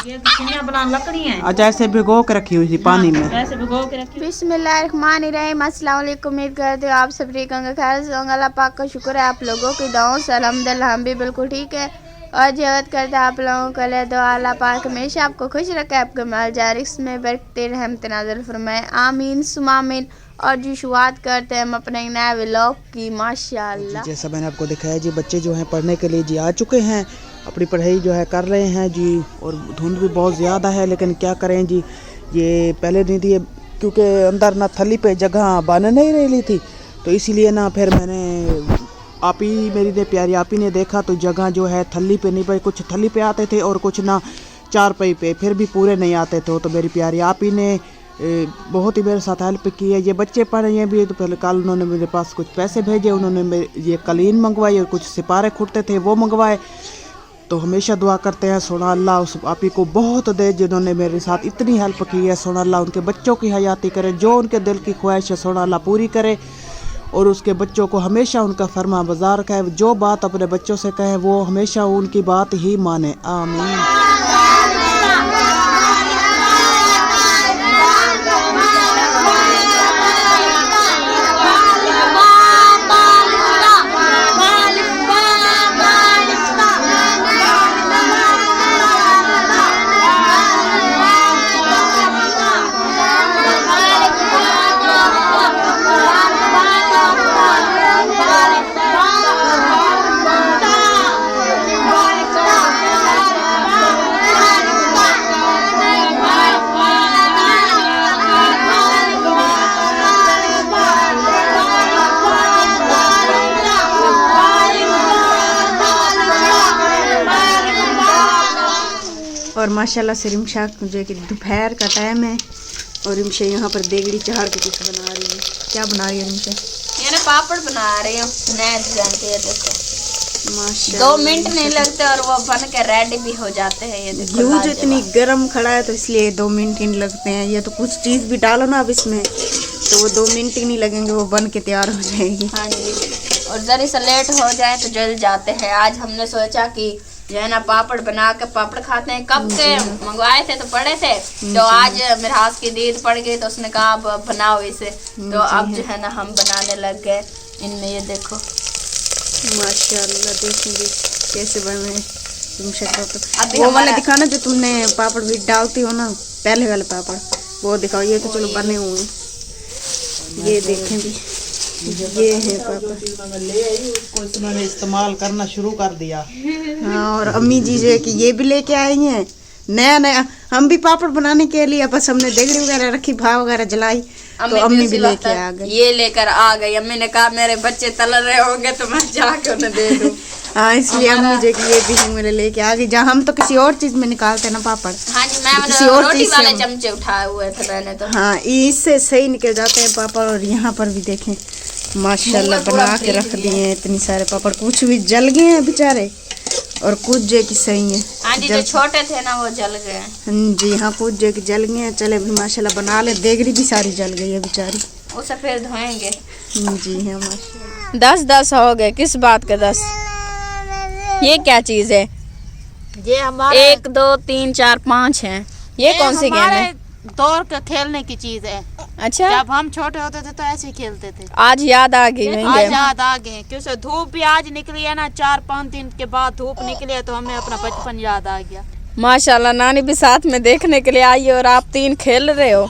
ये चिनिया बना लकड़ी है। अच्छा ऐसे भिगो के रखी हुई थी पानी में। ऐसे भिगो के रखी। बिस्मिल्लाहिर्रहमानिर्रहीम। अस्सलाम वालेकुम। उम्मीद करते हो आप सब ठीक होंगे, खैर से होंगे। अल्लाह पाक का शुक्र है आप लोगों की दुआओं से अल्हम्दुलिल्लाह हम भी बिल्कुल ठीक है। और जरूरत करते हैं आप लोगों के लिए दुआ, अल्लाह पाक हमेशा आपको खुश रखे, आपके माल जारिक्स में बरकत रहमत नाज़िल फरमाए, आमीन सुमा आमीन। और जी शुरुआत करते हैं हम अपने नए व्लॉग की। माशाअल्लाह जैसा मैंने आपको दिखाया जी, बच्चे जो हैं पढ़ने के लिए जी आ चुके हैं, अपनी पढ़ाई जो है कर रहे हैं जी। और धुंध भी बहुत ज़्यादा है, लेकिन क्या करें जी, ये पहले नहीं थी क्योंकि अंदर ना थली पे जगह बन नहीं रही थी, तो इसीलिए ना फिर मैंने आप ही मेरी ने प्यारी आप ही ने देखा तो जगह जो है थली पे नहीं पाई। कुछ थली पे आते थे और कुछ ना चारपाई पे, फिर भी पूरे नहीं आते थे। तो मेरी प्यारी आप ही ने बहुत ही मेरे साथ हेल्प की है। ये बच्चे पढ़ रहे हैं भी, तो पहले कल उन्होंने मेरे पास कुछ पैसे भेजे, उन्होंने ये कलीन मंगवाई और कुछ सिपारे खुटते थे वो मंगवाए। तो हमेशा दुआ करते हैं सोना अल्लाह उस आप ही को बहुत दे जिन्होंने मेरे साथ इतनी हेल्प की है। सोना अल्लाह उनके बच्चों की हयाती करे, जो उनके दिल की ख्वाहिश है सोना अल्लाह पूरी करे, और उसके बच्चों को हमेशा उनका फरमा बाजार कहे, जो बात अपने बच्चों से कहे वो हमेशा उनकी बात ही माने, आमीन। और माशाल्लाह से रिमशा जो कि दोपहर का टाइम है और रिमशा यहाँ पर देगड़ी चढ़ के कुछ बना रही है। क्या बना रही है रिमशा? ये ना पापड़ बना रही हूँ नए डिजाइन के। देखो माशाल्लाह 2 मिनट नहीं लगते और वो बन के रेडी भी हो जाते हैं। ये देखो घी जो इतनी गर्म खड़ा है तो इसलिए 2 मिनट ही लगते हैं। ये तो कुछ चीज़ भी डालो ना अब इसमें तो वो 2 मिनट ही नहीं लगेंगे, वो बन के तैयार हो जाएगी। हाँ जी, और जरा सा लेट हो जाए तो जल जाते हैं। आज हमने सोचा कि जो है ना पापड़ बना के पापड़ खाते हैं, कब के मंगवाए थे तो पड़े थे, तो आज मेरे हाथ की दीद पड़ गई तो उसने कहा अब बनाओ इसे, तो अब जो है ना हम बनाने लग गए इनमें। ये देखो माशाल्लाह, देखेंगे कैसे बने तुम। वो वाला दिखाना जो तुमने पापड़ भी डालती हो ना, पहले वाले पापड़ वो दिखाओ। ये तो चलो बने हुए हैं, ये देखें भी, ये है पापड़ उसको इसमें इस्तेमाल करना शुरू कर दिया। हाँ, और अम्मी जी जो है कि ये भी लेके आई हैं नया नया। हम भी पापड़ बनाने के लिए बस हमने देगड़ी वगैरह रखी, भाव वगैरह जलाई, तो अम्मी भी लेके आ गई। ये लेकर आ गई। अम्मी ने कहा मेरे बच्चे तल रहे होंगे तो मैं जाके उन्हें दे दूं। हाँ, इसलिए अम्मी जो कि ये भी मेरे लेके आ गई। जहाँ हम तो किसी और चीज में निकालते हैं ना पापड़। हाँ जी, मैं किसी और रोटी वाले चमचे उठाए हुए थे मैंने तो। हाँ, इससे सही निकल जाते हैं पापड़। और यहाँ पर भी देखें माशाल्लाह बना के रख दिए हैं इतनी सारे पापड़। कुछ भी जल गए हैं बेचारे और कुछ जो कि सही है। हाँ जी, जो छोटे थे ना वो जल गए। हाँ जी, हाँ कुछ जो कि जल गए हैं। चले भी माशाल्लाह बना ले। देगरी भी सारी जल गई है बेचारी, उसे फिर धोएंगे। जी हाँ माशाल्लाह। 10 हो गए। किस बात के 10? ये क्या चीज है? ये हमारे 1 2 3 4 5 है। ये कौन सी गेम है? दौड़ के खेलने की चीज है। अच्छा, जब हम छोटे होते थे तो ऐसे ही खेलते थे। आज याद आ गई। आज याद आ गए क्योंकि धूप भी आज निकली है ना, 4-5 दिन के बाद धूप निकली है, तो हमें अपना बचपन याद आ गया। माशाल्लाह, नानी भी साथ में देखने के लिए आई है और आप 3 खेल रहे हो।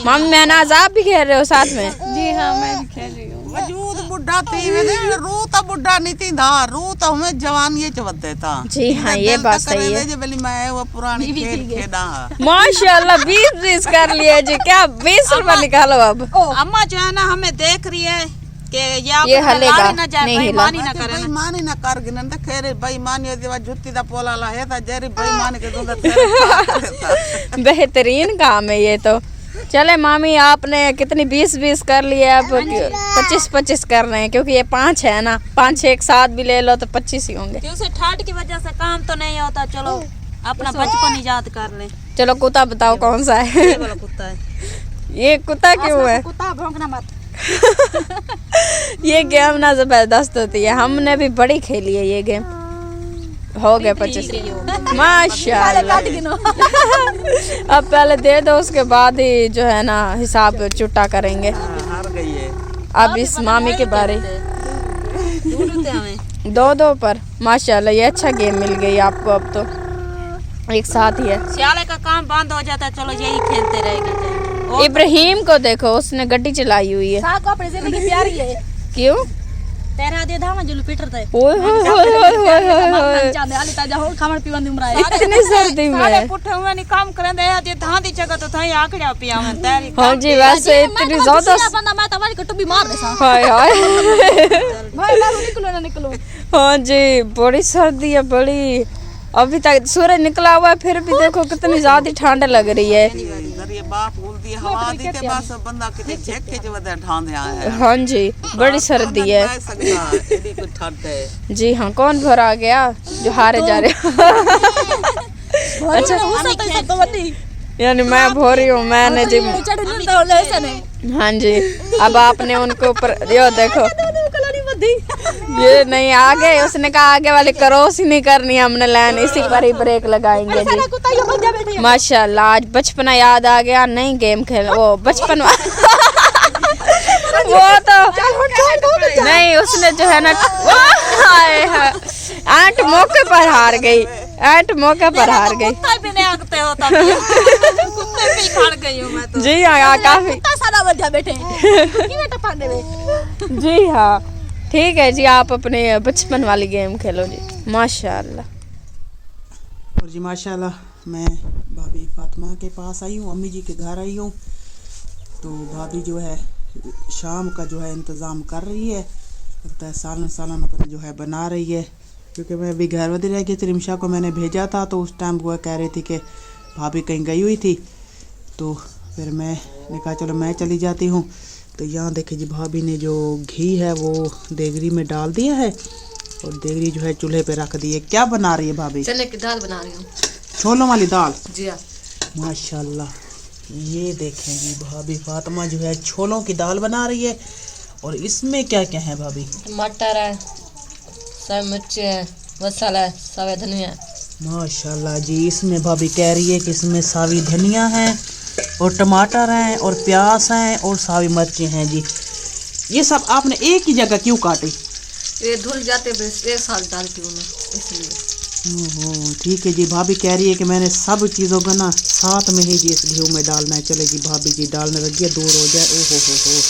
मम्मी महनाज आप भी खेल रहे हो साथ में? जी हाँ, मैं भी खेल रही हूँ। वजूद बुढ़ा थी रू तो बुढ़ा नहीं थी धा रू तो हमें जवान ये चबते था। जी हाँ, ये बात सही है। मैं वो पुरानी खेल खेला। माशाल्लाह 20 कर लिया जी। क्या 20 रुपए निकालो अब। अम्मा जो है ना हमें देख रही है कि ये हलेगा ना जाए, नहीं बेईमानी ना करे। बेईमानी ना कर गिनन तो खेरे बेईमानी होती है जुत्ती दा पोला ला है था जेरी बेईमानी के दूध तेरे। बेहतरीन काम है ये तो। चले मामी, आपने कितनी 20 कर लिए, अब 25 कर रहे हैं क्योंकि ये 5 है ना। 5 एक साथ भी ले लो तो 25 ही होंगे। क्योंकि ठाट की वजह से काम तो नहीं होता। चलो अपना बचपन याद कर ले। चलो कुत्ता बताओ कौन सा है? ये वाला कुत्ता है। ये कुत्ता क्यों है? कुत्ता भौंकना मत। ये गेम ना जबरदस्त होती है, हमने भी बड़ी खेली है ये गेम। हो गए 25 माशाल्लाह। अब पहले दे दो, उसके बाद ही जो है ना हिसाब चुट्टा करेंगे। हार गई है। अब इस मामी के बारे 2-2 पर माशाल्लाह, ये अच्छा गेम मिल गई आपको। अब तो एक साथ ही है। सियाले का काम बंद हो जाता है, चलो यही खेलते रहेंगे। इब्राहिम को देखो, उसने गड्डी चलाई हुई है। अपनी जिंदगी प्यारी है। क्यों? तेरा दे धामा जुलू पीटर दे। ओए होए होए होए होए, चांदे आली ताजा हो खामण पीवन उमरा है। इतनी सर्दी सारे में। पुट्ठे हुए नहीं काम करन दे आदि धां दी जगह तो थाई आकड़िया पिया में तेरी। हाँ जी, वैसे इतनी ज्यादा बंदा मैं तुम्हारी कट्टू बीमार है सा। हाय हाय। भाई मैं निकलो ना निकलो। हाँ जी, बड़ी सर्दी है बड़ी। अभी तक सूरज निकला हुआ है, फिर भी देखो कितनी ज्यादा ठंड लग रही है। इधर ये बाप उल्दी हवा दी ते बस बंदा किते झेक के जो वदे ढांदे आया है। हाँ जी, बड़ी सर्दी है एडी को ठंड है। जी हाँ। कौन भर आ गया जो हारे जा रहे? अच्छा तो बंदी यानी मैं भोरी हूँ, मैंने जी। चढ़ नहीं तो ऐसा नहीं। हाँ जी, अब आपने उनके ऊपर यो देखो, ये नहीं आगे, उसने कहा आगे वाली क्रॉस ही नहीं करनी, हमने लाइन इसी पर ही ब्रेक लगाएंगे जी। माशाल्लाह, आज बचपना याद आ गया। नहीं गेम खेल, वो बचपन वो तो नहीं, उसने जो है ना आंट मौके पर हार गई, आंट मौके पर हार गई। कुत्ता भी नहीं आगते होता। कुत्ते भी खड़ गई हूं मैं तो। जी हाँ, काफी कुत्ता सारा बजा बैठे की बेटा पांडे में। जी हाँ, ठीक है जी। आप अपने बचपन वाली गेम खेलो जी। माशाल्लाह। और जी माशाल्लाह, मैं भाभी फातिमा के पास आई हूँ, अम्मी जी के घर आई हूँ। तो भाभी जो है शाम का जो है इंतज़ाम कर रही है, लगता है सालन पर जो है बना रही है। क्योंकि मैं अभी घर वाली रह गई थी, रिमशा को मैंने भेजा था, तो उस टाइम वो कह रही थी कि भाभी कहीं गई हुई थी। तो फिर मैंने कहा चलो मैं चली जाती हूँ। तो यहाँ देखिए जी, भाभी ने जो घी है वो देगरी में डाल दिया है और देगरी जो है चूल्हे पे रख दी है। क्या बना रही है भाभी? चने की दाल बना रही हूँ। छोलों वाली दाल? जी हाँ। माशाल्लाह, ये देखें जी, भाभी फातिमा जो है छोलों की दाल बना रही है। और इसमें क्या क्या है भाभी? टमाटर है, सब मिर्च है, मसाला है, सावे धनिया है। माशाल्लाह जी, इसमें भाभी कह रही है कि इसमें सावी धनिया है और टमाटर हैं और प्याज हैं और सावी मिर्चें हैं जी। ये सब आपने एक ही जगह क्यों काटी? ये धुल जाते बस, एक साल डालती हूँ मैं इसलिए। ओहो, ठीक है जी। भाभी कह रही है कि मैंने सब चीज़ों को ना साथ में ही जी इस घी में डालना है। चले जी, भाभी जी डालने लगी है, दूर हो जाए। ओहो हो।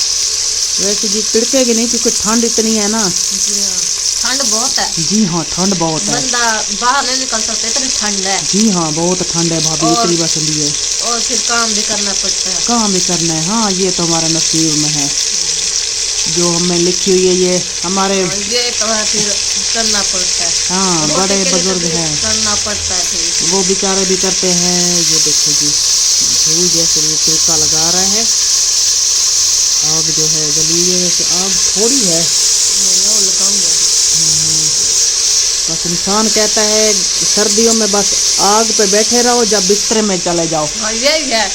वैसे जी पिड़केगी नहीं क्योंकि ठंड इतनी है ना। जी हाँ, ठंड बहुत है। जी हाँ, ठंड बहुत है, बंदा बाहर नहीं निकल सकता, इतनी ठंड है। जी हाँ, बहुत ठंड है भाभी, इतनी बसंदी है। और फिर काम भी करना पड़ता है। काम भी करना है, हाँ ये तो हमारे नसीब में है। जो हमें लिखी हुई है ये हमारे, ये तो है, फिर करना पड़ता है। हाँ बड़े बुजुर्ग हैं, करना पड़ता है फिर। वो बेचारे भी करते हैं। ये देखो जी, घी जैसे ये टिक्का लगा रहे हैं। आग जो है जली है, वैसे आग थोड़ी है। बस इंसान कहता है सर्दियों में बस आग पे बैठे रहो, जब बिस्तर में चले जाओ हाँ, यही है।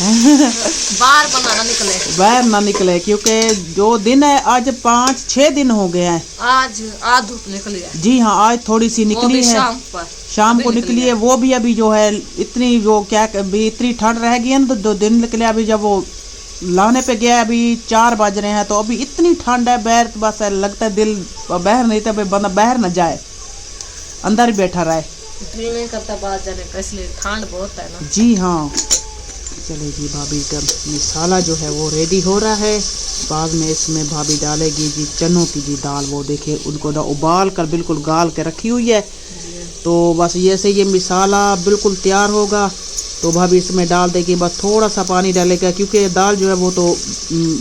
बाहर बनाना निकले, बाहर ना निकले। क्योंकि जो दिन है आज 5-6 दिन हो गए हैं। आज धूप निकली है। जी हाँ, आज थोड़ी सी वो निकली भी है, शाम को निकली है। वो भी अभी जो है इतनी जो क्या अभी इतनी ठंड रह गई है ना, तो 2 दिन निकले। अभी जब वो लाने पे गया अभी 4 बज रहे हैं, तो अभी इतनी ठंड है बाहर, बस लगता है दिल बाहर नहीं था, बंदा बाहर न जाए, अंदर ही बैठा रहे। दिल नहीं करता बाहर जाने का, इसलिए ठंड बहुत है ना। जी हाँ। चले जी, भाभी का मसाला जो है वो रेडी हो रहा है। बाद में इसमें भाभी डालेगी जी चनों की जी दाल। वो देखिए उनको ना उबाल कर बिल्कुल गाल के रखी हुई है। तो बस ये से ये मसाला बिल्कुल तैयार होगा तो भाभी इसमें डाल देगी। बस थोड़ा सा पानी डालेगा क्योंकि दाल जो है वो तो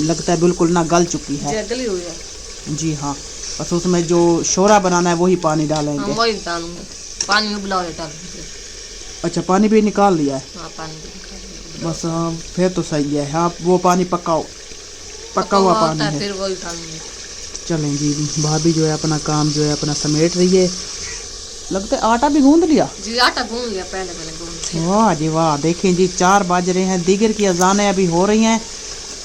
लगता है बिल्कुल ना गल चुकी है। गली हुई है। जी हाँ, बस उसमें जो शोरा बनाना है वही पानी डालेंगे। वही डालूंगे, पानी उबला हुआ डाल। अच्छा, पानी भी निकाल लिया है? हाँ, पानी भी निकाल लिया। बस हाँ, फिर तो सही है। हाँ, वो पानी पक्का हुआ पानी है, फिर वही डालूंगे। चलें जी, भाभी जो है अपना काम जो है अपना समेट रही है। लगता है आटा भी गूंद लिया जी, आटा गूंद लिया पहले मैंने गूंद लिया। वाह जी वाह, देखें जी 4 बज रहे हैं, दिगर की अजानें अभी हो रही हैं,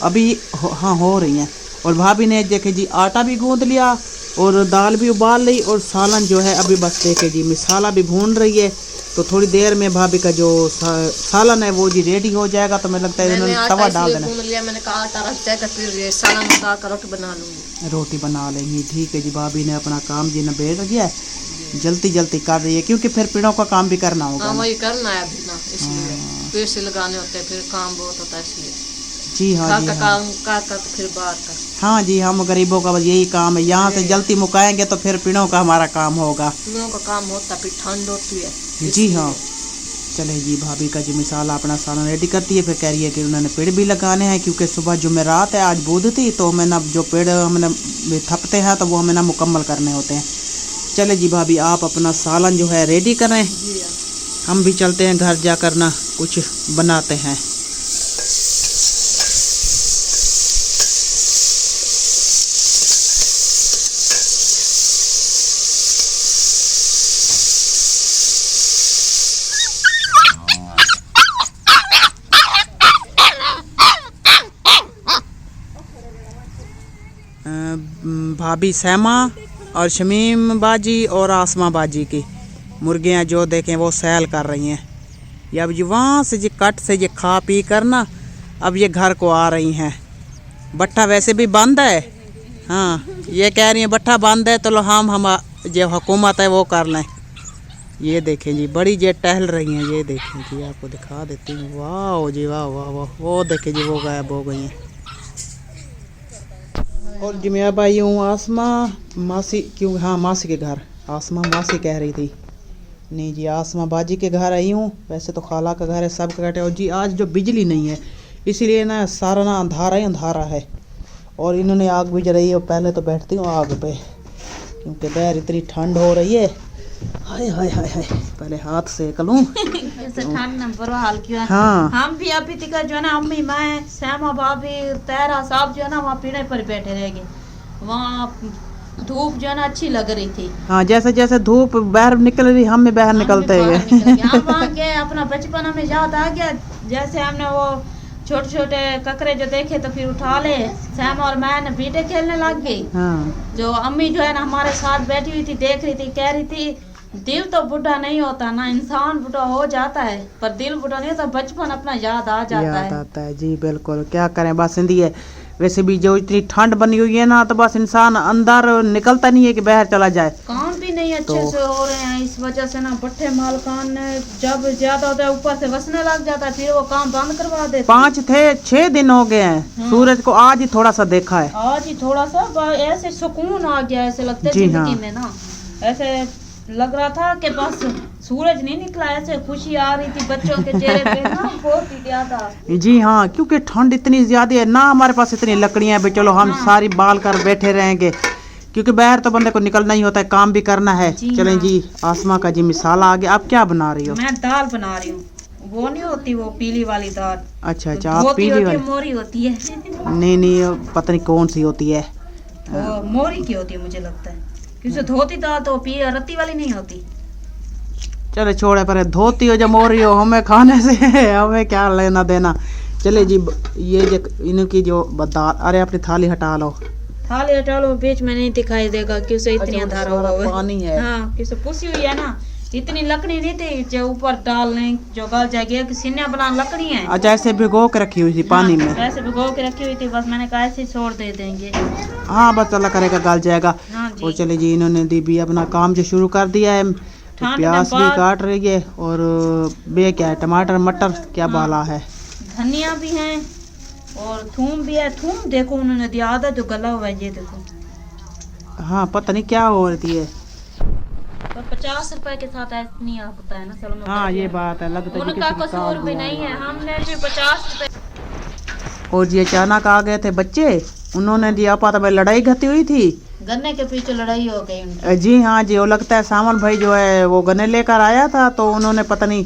अभी हाँ हो रही हैं। और भाभी ने देखे जी आटा भी गूंद लिया और दाल भी उबाल ली और सालन जो है अभी बस देखे जी मसाला भी भून रही है। तो थोड़ी देर में भाभी का जो सालन है वो जी रेडी हो जाएगा। तो मुझे लगता है मैंने इन्होंने आटा तवा डाल इसलिए देना, भून लिया, मैंने कहा आटा रख जाएगा फिर ये सालन उतार कर रोटी बना लूँगी। रोटी बना लेंगी। ठीक है जी, भाभी ने अपना काम जी निबेड़ दिया है, जल्दी जल्दी कर रही है क्योंकि फिर पेड़ों का काम भी करना होगा हाँ ना। वही करना है अभी ना, इसलिए पेड़ से लगाने होते हैं, फिर काम बहुत होता है इसलिए जी हाँ जी का हाँ। काम कर फिर बाहर का। हाँ जी, हम गरीबों का बस यही काम है, यहाँ से जल्दी मुकाएंगे तो फिर पेड़ों का हमारा काम होगा। पेड़ों का काम होता है, फिर ठंड होती है। जी हाँ। चले जी, भाभी का जी मिसाला अपना सालन रेडी करती है, फिर कह रही है कि उन्होंने पेड़ भी लगाने हैं क्योंकि सुबह जुमेरात है, आज बुध थी, तो हमें ना जो पेड़ हमने थपते हैं तो वो हमें ना मुकम्मल करने होते हैं। चले जी भाभी, आप अपना सालन जो है रेडी करें, हम भी चलते हैं घर जाकर ना कुछ बनाते हैं। भाभी सैमा और शमीम बाजी और आसमा बाजी की मुर्गियां जो देखें वो सैल कर रही हैं। ये अब जी वहाँ से जी कट से जी खा पी कर ना अब ये घर को आ रही हैं। भट्ठा वैसे भी बंद है, हाँ ये कह रही हैं भट्ठा बंद है तो लो हम जो हुकूमत है वो कर लें। ये देखें जी बड़ी जे टहल रही हैं, ये देखें जी आपको दिखा देती हूँ। वाह जी वाह वाह वाह, वो देखें जी वो गायब हो गई हैं। और जी मैं अब आई हूँ आसमा मासी, क्यों हाँ मासी के घर, आसमा मासी कह रही थी, नहीं जी आसमा बाजी के घर आई हूँ। वैसे तो खाला का घर है, सब का घर है। और जी आज जो बिजली नहीं है इसीलिए ना सारा ना अंधारा ही अंधारा है। और इन्होंने आग भी जलाई है, पहले तो बैठती हूँ आग पे क्योंकि बाहर इतनी ठंड हो रही है। हाय हाय हाय हाय, पहले हाथ सेक लूँ। ठंड न बुरा हाल किया। हाँ हम भी अभी तक जो है ना अम्मी मैं श्यामा भाभी तेरा साहब जो है ना वहाँ पीढ़े पर बैठे रह गए। वहाँ धूप जो है ना अच्छी लग रही थी। हाँ, जैसे जैसे धूप बाहर निकल रही हम भी बाहर निकलते हम गए। वहाँ गए, अपना बचपन हमें याद आ गया। जैसे हमने वो छोटे छोटे ककरे जो देखे तो फिर उठा ले, श्यामा और मैं न पीढ़े खेलने लग गई। हाँ जो अम्मी जो है ना हमारे साथ बैठी हुई थी, देख रही थी, कह रही थी दिल तो बूढ़ा नहीं होता ना, इंसान बूढ़ा हो जाता है पर दिल बूढ़ा नहीं होता, बचपन अपना याद आ जाता याद है। आता है जी, बिल्कुल। क्या करें, बस हिंदी है। वैसे भी जो इतनी ठंड बनी हुई है ना तो बस इंसान अंदर निकलता नहीं है कि बाहर चला जाए। काम भी नहीं अच्छे से हो रहे हैं, इस वजह से ना भट्ठे मालकान ने जब ज्यादा होता है ऊपर से वसने लग जाता है, फिर वो काम बंद करवा देते। 6 दिन हो गए हैं सूरज को, आज ही थोड़ा सा देखा है। आज ही थोड़ा सा ऐसे सुकून आ गया, ऐसे लगता है जिंदगी में ना, ऐसे लग रहा था कि बस सूरज नहीं निकला, ऐसे खुशी आ रही थी बच्चों के चेहरे पे ना, बहुत ही ज्यादा। जी हाँ, क्योंकि ठंड इतनी ज्यादा है ना, हमारे पास इतनी लकड़ियां हैं, चलो हम सारी बाल कर बैठे रहेंगे क्योंकि बाहर तो बंदे को निकलना ही होता है, काम भी करना है। चलें जी, आसमा का जी मिसाल आ गया। आप क्या बना रही हो? मैं दाल बना रही हूँ, वो नहीं होती वो पीली वाली दाल। अच्छा अच्छा, आप पीली वाली? मोरी होती है। नहीं पता नहीं कौन सी होती है, वो मोरी की होती है मुझे लगता है, क्योंकि धोती दाल तो रत्ती वाली नहीं होती। चले छोड़े पर, धोती हो या मोरी हो, हमें खाने से हमें क्या लेना देना। चले जी, ये इनकी जो दाल, अरे अपनी थाली हटा लो, थाली हटा लो, बीच में नहीं दिखाई देगा क्योंकि इतनी अंधारा हुआ है। पानी है। हाँ, क्योंकि पुसी हुई है ना, इतनी लकड़ी नहीं थी जो ऊपर डालने जो गल जाएगी, कि सीनिया बना लकड़ी है। अच्छा, ऐसे भिगो के रखी हुई थी पानी में? ऐसे भिगो के रखी हुई थी, बस मैंने कहा ऐसे छोड़ दे देंगे। हाँ बस अल्लाह करेगा गल जाएगा। हाँ जी। और चले जी, इन्होंने दी भी अपना काम जो शुरू कर दिया है, तो प्याज भी काट रही है और बे क्या है, टमाटर मटर क्या बाला है, धनिया भी है और थूम भी है। थूम देखो उन्होंने दिया आधा जो गला हुआ है, ये देखो। हाँ पता नहीं क्या हो रही है, तो 50 रुपए के साथ ऐसा नहीं होता है ना सलमान। हाँ ये बात है, लगता है उनका कसूर भी नहीं है, हमने भी 50 रुपए। और ये अचानक आ गए थे बच्चे, उन्होंने जी आपा तो लड़ाई घटी हुई थी, गन्ने के पीछे लड़ाई हो गई उनकी। जी हाँ जी, वो लगता है सामन भाई जो है वो गन्ने लेकर आया था, तो उन्होंने पता नहीं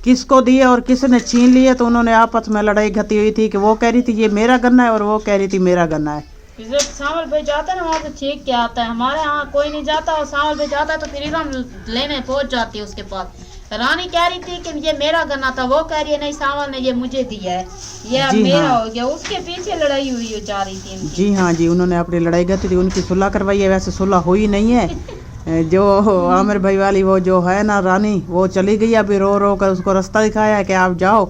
किसको दिए और किसने छीन लिए, तो उन्होंने आपस में लड़ाई घटी हुई थी कि वो कह रही थी ये मेरा गन्ना है और वो कह रही थी मेरा गन्ना है। जब सावल भाई जाता है ना वहाँ से ठीक क्या आता है, हमारे यहाँ कोई नहीं जाता, और सावल भाई जाता है तो फिर हम लेने पहुँच जाती है उसके पास। रानी कह रही थी कि ये मेरा गन्ना था, वो कह रही है नहीं सावन ने ये मुझे दिया है, ये अब जी मेरा हाँ। हो गया। उसके पीछे लड़ाई हुई हो जा रही थी इनकी। जी हाँ जी, उन्होंने अपनी लड़ाई गति थी, उनकी सुलह करवाई है। वैसे सुलह हुई नहीं है। जो आमिर भाई वाली वो जो है ना रानी, वो चली गई अभी रो रो कर, उसको रास्ता दिखाया कि आप जाओ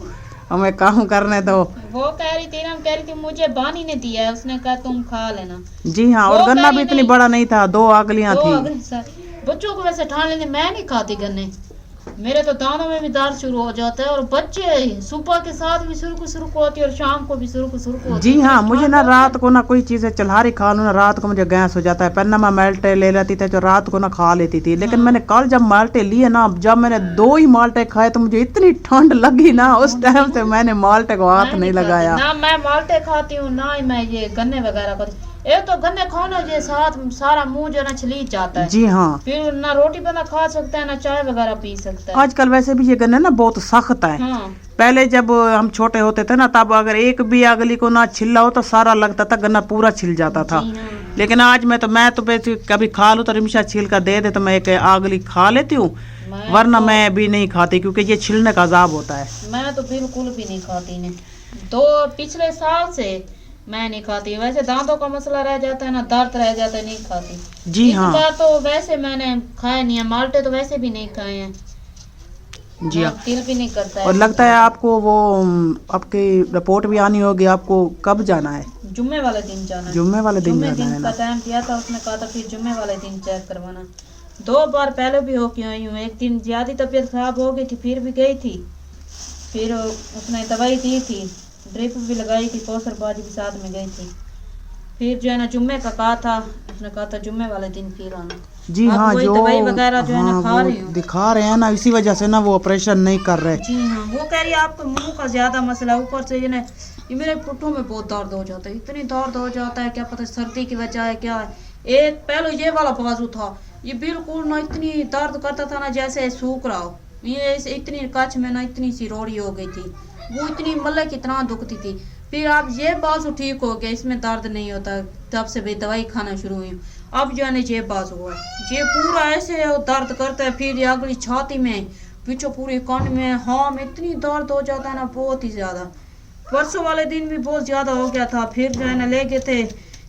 हमें काम करने दो। वो कह रही थी ना, कह रही थी मुझे बानी ने दिया है, उसने कहा तुम खा लेना। जी हाँ, और वो गन्ना कह भी रही इतनी नहीं। बड़ा नहीं था, 2 आगलियां वो थी। अगले साल बच्चों को वैसे ठान लेने, मैं नहीं खाती गन्ने, मेरे तो दानों में भी दर्द शुरू हो जाता है। और बच्चे सुबह के साथ भी सुरुक होती है और शाम को भी सुरुक होती है। जी हाँ, मुझे ना रात को ना कोई चीज़ें चल्हारी खा लूँ ना, रात को मुझे गैस हो जाता है। पहले मैं माल्टे ले लेती थी जो रात को ना खा लेती थी, लेकिन मैंने कल जब माल्टे लिए ना, जब मैंने 2 ही माल्टे खाए तो मुझे इतनी ठंड लगी ना, उस टाइम से मैंने माल्टे को हाथ नहीं लगाया। ना मैं माल्टे खाती हूँ ना ही मैं ये गन्ने वगैरह खाती। एक तो गन्ने खाओ ना, ये साथ सारा मुंह जो है ना छलीज जाता है। जी हाँ, फिर ना रोटी बना खा सकता है ना चाय वगैरह पी सकता है। आजकल वैसे भी ये गन्ने ना बहुत सख्त है। हाँ पहले जब हम छोटे होते थे ना, तब अगर एक भी आगली को ना छिल्ला हो तो सारा लगता था, गन्ना पूरा छिल जाता था। जी हाँ। लेकिन आज मैं तो कभी खा लूँ तो रिमशा छील कर दे दे तो मैं एक आगली खा लेती हूँ, वरना मैं भी नहीं खाती क्योंकि ये छिलने का अजाब होता है। मैं तो बिल्कुल भी नहीं खाती ने, तो पिछले साल से मैं नहीं खाती। वैसे दांतों का मसला रह जाता है ना, दर्द रह जाता है, नहीं खाती। जी इस हाँ बार तो वैसे मैंने खाए नहीं है, माल्टे तो वैसे भी नहीं खाए हैं। जी हाँ। दिल भी नहीं करता और है। लगता है आपको वो आपकी रिपोर्ट भी आनी होगी, आपको कब जाना है? जुम्मे वाले दिन जाना है। जुम्मे वाले दिन जुम्मे जाना है दिन ना? का टाइम दिया था, उसने कहा था फिर जुम्मे वाले दिन चेक करवाना। 2 बार पहले भी होके आई हूँ, एक दिन ज्यादा तबीयत खराब हो गई थी फिर भी गई थी, फिर उसने दवाई दी थी, ड्रिप भी लगाई थी, कौसरबाजी भी साथ में गई थी। फिर जो है ना जुम्मे का कहा था, उसने कहा था जुम्मे वाले दिन फिर आना। जी अब हाँ, वही जो दवाई वगैरह जो है ना हाँ, खा वो रही हूँ। दिखा रहे हैं ना, इसी वजह से ना वो ऑपरेशन नहीं कर रहे। जी हाँ, वो कह रही है आपको मुंह का ज्यादा मसला है, ऊपर से ये मेरे पुट्ठों में बहुत दर्द हो जाता है, इतनी दर्द हो जाता है, क्या पता सर्दी की वजह है क्या है। एक पहले ये वाला बाजू था, ये बिल्कुल ना इतनी दर्द करता था ना जैसे सूख रहा हो, ये इतनी कच्छ में ना इतनी सी रोड़ी हो गई थी, वो इतनी मतलब कितना दुखती थी। फिर अब ये बाजू ठीक हो गया, इसमें दर्द नहीं होता, तब से भी दवाई खाना शुरू हुई। अब जो है ना ये बाजू हुआ है, ये पूरा ऐसे दर्द करता है, फिर ये अगली छाती में, पीछे पूरी कान में, हाँ में इतनी दर्द हो जाता है ना, बहुत ही ज्यादा। परसों वाले दिन भी बहुत ज्यादा हो गया था, फिर जो है ना ले गए थे,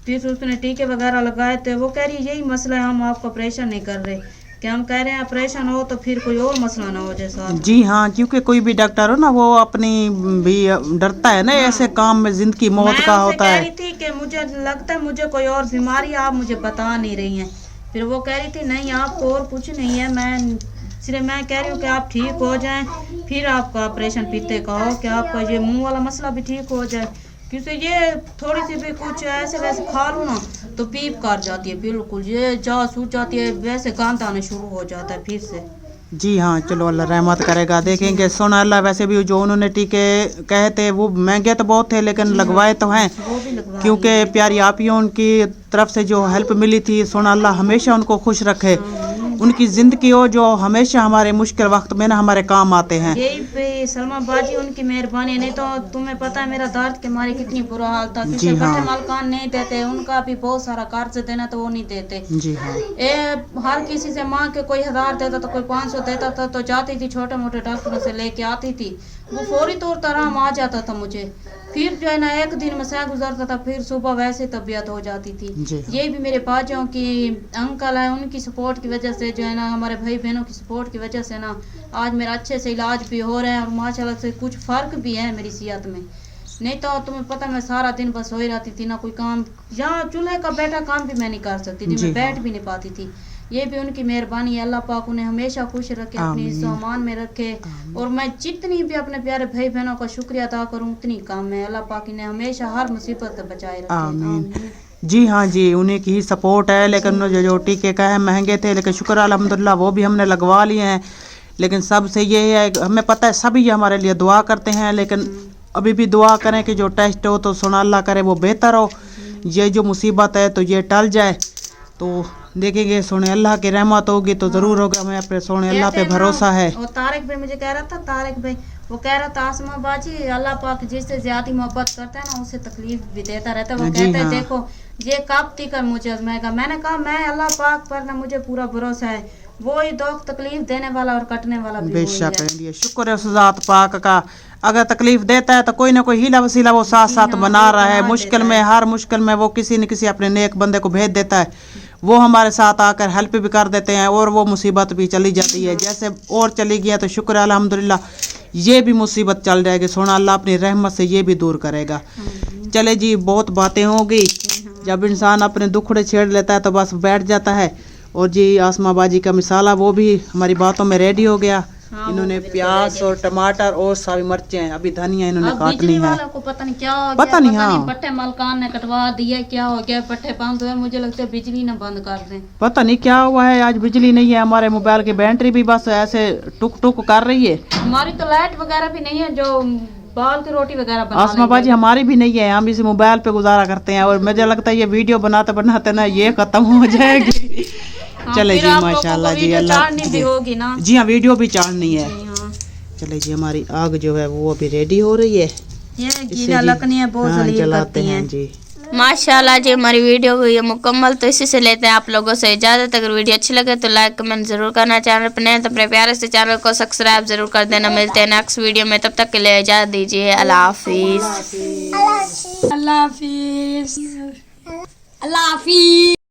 फिर उसने टीके वगैरह लगाए थे। वो कह रही यही मसला है, हम आपका ऑपरेशन नहीं कर रहे, कि हम कह रहे हैं ऑपरेशन हो तो फिर कोई और मसला ना हो जैसा। जी हाँ, क्योंकि कोई भी डॉक्टर हो ना, वो अपनी भी डरता है ना ऐसे काम में, जिंदगी मौत का होता कह है। रही थी कि मुझे लगता है मुझे कोई और बीमारी आप मुझे बता नहीं रही हैं। फिर वो कह रही थी नहीं आपको और कुछ नहीं है, मैं कह रही हूँ कि आप ठीक हो जाएं, फिर आपका ऑपरेशन पीते का हो, कि आपका ये मुंह वाला मसला भी ठीक हो जाए, क्योंकि ये थोड़ी सी भी कुछ ऐसे वैसे खा लूँ ना तो पीप कर जाती है, बिल्कुल ये जा सूझ जाती है, वैसे गांठ आना शुरू हो जाता है फिर से। जी हाँ, चलो अल्लाह रहमत करेगा। देखेंगे सोना अल्लाह। वैसे भी जो उन्होंने टीके कहे थे वो महंगे तो बहुत थे, लेकिन लगवाए तो हैं, वो भी लगवा क्योंकि प्यारी आपियों उनकी तरफ से जो हेल्प मिली थी, सोना अल्लाह हमेशा उनको खुश रखे, उनकी जिंदगी हो जो हमेशा हमारे मुश्किल वक्त में ना हमारे काम आते हैं। यही पे सलमा बाजी उनकी मेहरबानी, नहीं तो तुम्हें पता है मेरा दर्द के मारे कितनी बुरा हाल था, जी क्योंकि हाँ। बट्टे मालकान नहीं देते, उनका भी बहुत सारा कर्ज देना तो वो नहीं देते। जी हाँ, हर किसी से मांग के कोई 1000 देता तो कोई 500 देता था, तो जाती थी छोटे मोटे डॉक्टरों से लेके आती थी, वो फौरी तौर पर आराम आ जाता था मुझे। फिर जो है ना एक दिन में सह गुजरता था, फिर सुबह वैसे तबीयत हो जाती थी। जी। ये भी मेरे बाजों की अंकल है, उनकी सपोर्ट की वजह से जो है ना, हमारे भाई बहनों की सपोर्ट की वजह से ना आज मेरा अच्छे से इलाज भी हो रहा है, और माशाल्लाह से कुछ फ़र्क भी है मेरी सेहत में। नहीं तो तुम्हें पता मैं सारा दिन बस सोई रहती थी, ना कोई काम, यहाँ चूल्हे का बैठा काम भी मैं नहीं कर सकती थी, मैं बैठ भी नहीं पाती थी। ये भी उनकी मेहरबानी है, अल्लाह पाक उन्हें हमेशा खुश रखे, अपनी सामान में रखे, और मैं जितनी भी अपने प्यारे भाई बहनों का शुक्रिया अदा करूँ उतनी कम है। अल्लाह पाक इन्हें हमेशा हर मुसीबत से बचाए रखे। आमीन। जी हाँ जी, उन्हीं की ही सपोर्ट है, लेकिन जो टीके का है महंगे थे, लेकिन शुक्र अल्हम्दुलिल्लाह वो भी हमने लगवा लिए हैं। लेकिन सबसे ये है, हमें पता है सभी ये हमारे लिए दुआ करते हैं, लेकिन अभी भी दुआ करें कि जो टेस्ट हो तो सोना अल्लाह करे वो बेहतर हो, ये जो मुसीबत है तो ये टल जाए। तो देखेंगे, सोने अल्लाह की रहमत होगी तो ज़रूर होगा, हमें अपने सोने अल्लाह पे भरोसा है। और तारिक भाई मुझे कह रहा था, तारिक भाई वो कह रहा था आसमा बाजी अल्लाह पाक जिससे ज्यादा मोहब्बत करता है ना उसे तकलीफ भी देता रहता है। वो जी कहते हैं हाँ। देखो ये कब कर मुझे आजमाएगा। मैंने कहा मैं अल्लाह पाक पर ना मुझे पूरा भरोसा है, वो ही दुख तकलीफ देने वाला और कटने वाला भी वही बेशक है। है ये शुक्र है उस ज़ात पाक का, अगर तकलीफ देता है तो कोई ना कोई हीला वसीला वो साथ साथ बना रहा है। मुश्किल में हर मुश्किल में वो किसी न किसी अपने नेक बंदे को भेज देता है, वो हमारे साथ आकर हेल्प भी कर देते हैं और वो मुसीबत भी चली जाती है। जैसे और चली गई है तो शुक्र है अल्हम्दुलिल्लाह, ये भी मुसीबत चल जाएगी सोना, अल्लाह अपनी रहमत से ये भी दूर करेगा। चले जी बहुत बातें हो गई, जब इंसान अपने दुखड़े छेड़ लेता है तो बस बैठ जाता है। और जी आसमा बाजी का मिसाला वो भी हमारी बातों में रेडी हो गया। इन्होंने प्याज और टमाटर और सारी मिर्चें, अभी धनिया इन्होंने अब काटनी बिजली है। वालों को पता नहीं क्या हो गया, पता नहीं, हाँ। पट्टे मलकान ने कटवा दिया, क्या हो गया, पट्टे बंद हुए। मुझे लगता है बिजली ना बंद कर दें। पता नहीं क्या हुआ है, आज बिजली नहीं है, हमारे मोबाइल की बैटरी भी बस ऐसे टुक टुक कर रही है। हमारी तो लाइट वगैरह भी नहीं है जो बाल की रोटी वगैरह बना आसमा बाजी हमारी भी नहीं है, हम इसे मोबाइल पे गुजारा करते हैं और मुझे लगता है ये वीडियो बनाते बनाते ना ये खत्म हो जाएगी। चले फिर जी आप लोगों को माशाल्लाह जी, वीडियो अल्लाह चाड़नी भी होगी ना। जी हाँ वीडियो भी चाड़नी है। हाँ। चले जी हमारी आग जो है वो अभी रेडी हो रही है, ये इससे गीला जी- लकड़ियाँ बहुत हाँ, जलील जलाते करती हैं हैं। जी। माशाल्लाह जी हमारी वीडियो हुई है मुकम्मल, तो इसी से लेते हैं आप लोगों से इजाज़त। अगर वीडियो अच्छी लगे तो लाइक कमेंट जरूर करना, चैनल पर नए तो अपने प्यारे से चैनल को सब्सक्राइब जरूर कर देना। मिलते हैं नेक्स्ट वीडियो में, तब तक के लिए इजाज़त दीजिए। अल्लाह हाफिज़। अल्लाह हाफिज। अल्लाह हाफिज।